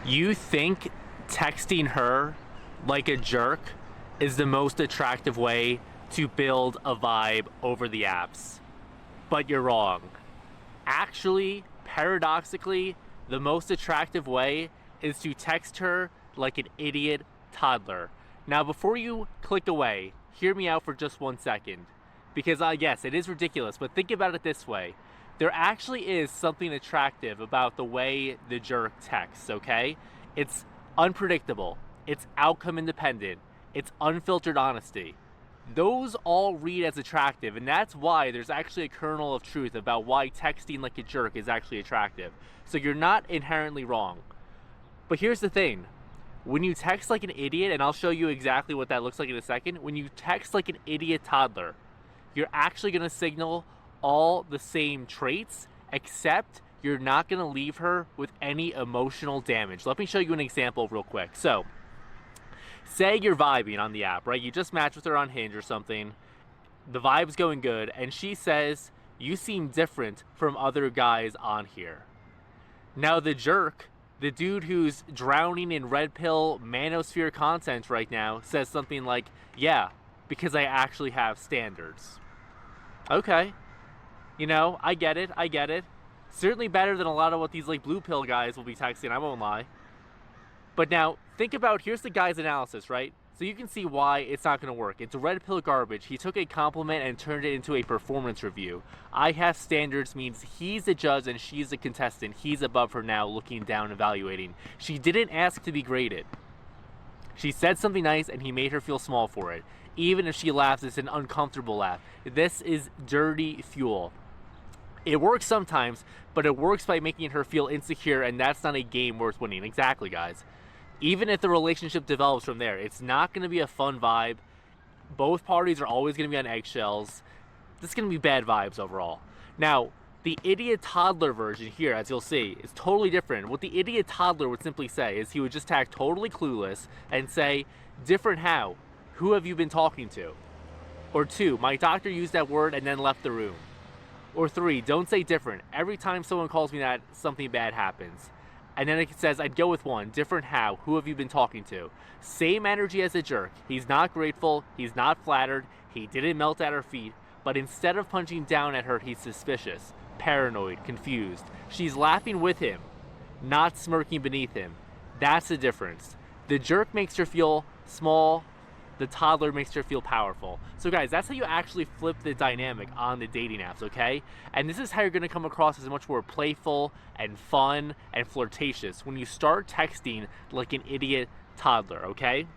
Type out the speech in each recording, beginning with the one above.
You think texting her like a jerk is the most attractive way to build a vibe over the apps, but you're wrong. Actually, paradoxically, the most attractive way is to text her like an idiot toddler. Now, before you click away, hear me out for just 1 second. Because yes, it is ridiculous, but think about it this way. There actually is something attractive about the way the jerk texts, okay? It's unpredictable. It's outcome independent. It's unfiltered honesty. Those all read as attractive, and that's why there's actually a kernel of truth about why texting like a jerk is actually attractive. So you're not inherently wrong. But here's the thing. When you text like an idiot, and I'll show you exactly what that looks like in a second, when you text like an idiot toddler, you're actually going to signal all the same traits, except you're not going to leave her with any emotional damage. Let me show you an example real quick. So, say you're vibing on the app, right? You just matched with her on Hinge or something. The vibe's going good, and she says, "You seem different from other guys on here." Now the jerk, the dude who's drowning in red pill manosphere content right now, says something like, "Yeah, because I actually have standards." Okay. You know, I get it. Certainly better than a lot of what these like blue pill guys will be texting, I won't lie. But now, think about, here's the guy's analysis, right? So you can see why it's not going to work. It's red pill garbage. He took a compliment and turned it into a performance review. I have standards means he's the judge and she's the contestant. He's above her now, looking down, evaluating. She didn't ask to be graded. She said something nice and he made her feel small for it. Even if she laughs, it's an uncomfortable laugh. This is dirty fuel. It works sometimes, but it works by making her feel insecure, and that's not a game worth winning. Exactly, guys. Even if the relationship develops from there, it's not going to be a fun vibe. Both parties are always going to be on eggshells. This is going to be bad vibes overall. Now, the idiot toddler version here, as you'll see, is totally different. What the idiot toddler would simply say is he would just act totally clueless and say, "Different how? Who have you been talking to?" Or 2, "My doctor used that word and then left the room." Or 3, "Don't say different. Every time someone calls me that, something bad happens." And then it says, "I'd go with 1, different how? Who have you been talking to?" Same energy as a jerk. He's not grateful. He's not flattered. He didn't melt at her feet. But instead of punching down at her, he's suspicious, paranoid, confused. She's laughing with him, not smirking beneath him. That's the difference. The jerk makes her feel small. The toddler makes her feel powerful. So guys, that's how you actually flip the dynamic on the dating apps, okay? And this is how you're going to come across as much more playful and fun and flirtatious when you start texting like an idiot toddler, okay?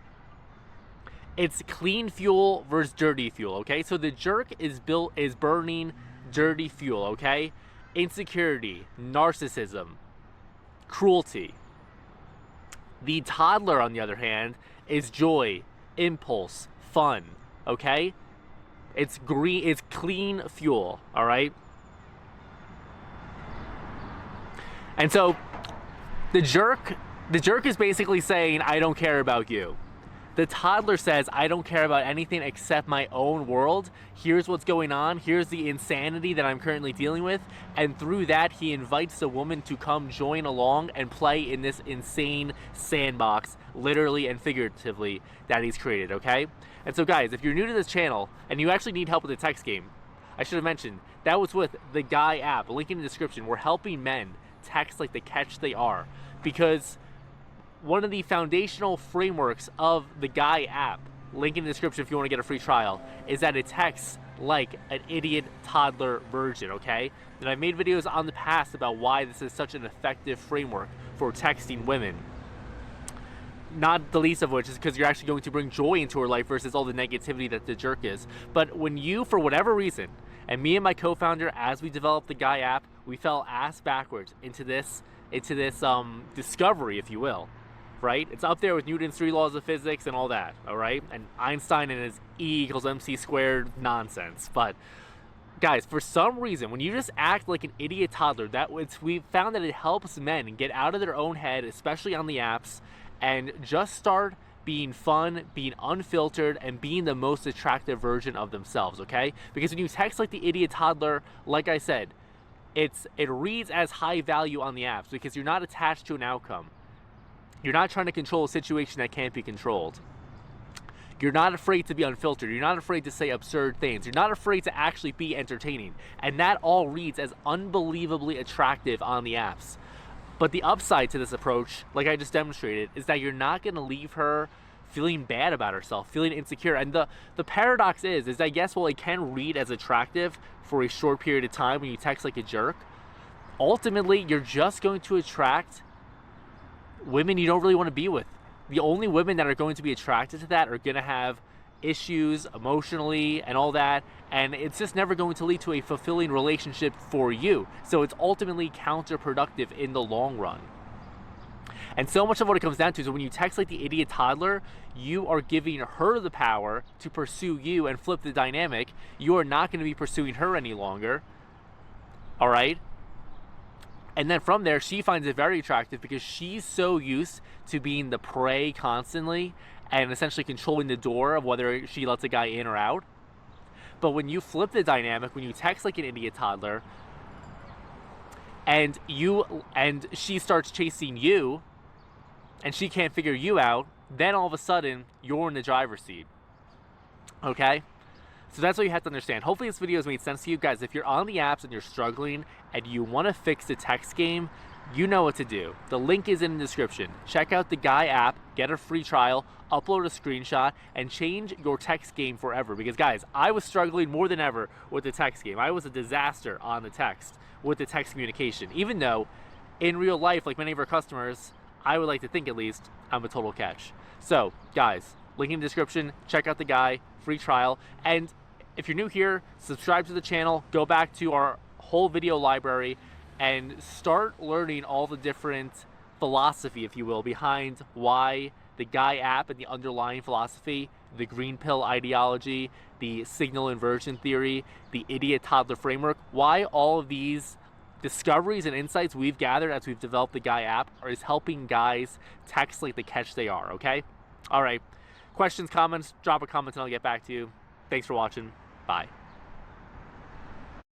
It's clean fuel versus dirty fuel, okay? So the jerk is burning dirty fuel, okay? Insecurity, narcissism, cruelty. The toddler, on the other hand, is joy, impulse, fun, okay? It's green, it's clean fuel, all right? And so the jerk is basically saying, "I don't care about you." The toddler says, "I don't care about anything except my own world. Here's what's going on. Here's the insanity that I'm currently dealing with." And through that, he invites the woman to come join along and play in this insane sandbox, literally and figuratively, that he's created, okay? And so guys, if you're new to this channel and you actually need help with the text game, I should have mentioned, that was with the Guy app, link in the description. We're helping men text like the catch they are, because one of the foundational frameworks of the Guy app, link in the description if you want to get a free trial, is that it texts like an idiot toddler version, okay? And I've made videos on the past about why this is such an effective framework for texting women. Not the least of which is because you're actually going to bring joy into her life versus all the negativity that the jerk is. But when you, for whatever reason, and me and my co-founder, as we developed the Guy app, we fell ass backwards into this discovery, if you will. Right? It's up there with Newton's 3 laws of physics and all that, all right? And Einstein and his E=mc² nonsense. But guys, for some reason, when you just act like an idiot toddler, we found that it helps men get out of their own head, especially on the apps, and just start being fun, being unfiltered, and being the most attractive version of themselves, okay? Because when you text like the idiot toddler, like I said, it reads as high value on the apps because you're not attached to an outcome. You're not trying to control a situation that can't be controlled. You're not afraid to be unfiltered. You're not afraid to say absurd things. You're not afraid to actually be entertaining. And that all reads as unbelievably attractive on the apps. But the upside to this approach, like I just demonstrated, is that you're not going to leave her feeling bad about herself, feeling insecure. And the paradox is that yes, well, it can read as attractive for a short period of time when you text like a jerk. Ultimately, you're just going to attract women you don't really want to be with. The only women that are going to be attracted to that are going to have issues emotionally and all that, and it's just never going to lead to a fulfilling relationship for you. So it's ultimately counterproductive in the long run. And so much of what it comes down to is when you text like the idiot toddler, you are giving her the power to pursue you and flip the dynamic. You are not going to be pursuing her any longer. All right? And then from there, she finds it very attractive because she's so used to being the prey constantly and essentially controlling the door of whether she lets a guy in or out. But when you flip the dynamic, when you text like an idiot toddler, and she starts chasing you, and she can't figure you out, then all of a sudden, you're in the driver's seat. Okay? So that's what you have to understand. Hopefully this video has made sense to you guys. If you're on the apps and you're struggling and you want to fix the text game, you know what to do. The link is in the description. Check out the Guy app, get a free trial, upload a screenshot, and change your text game forever. Because guys, I was struggling more than ever with the text game. I was a disaster on the text with the text communication. Even though in real life, like many of our customers, I would like to think at least, I'm a total catch. So guys, link in the description, check out the Guy, free trial. And if you're new here, subscribe to the channel, go back to our whole video library, and start learning all the different philosophy, if you will, behind why the Guy app and the underlying philosophy, the green pill ideology, the signal inversion theory, the idiot toddler framework, why all of these discoveries and insights we've gathered as we've developed the Guy app is helping guys text like the catch they are, okay? All right, questions, comments, drop a comment and I'll get back to you. Thanks for watching. Bye.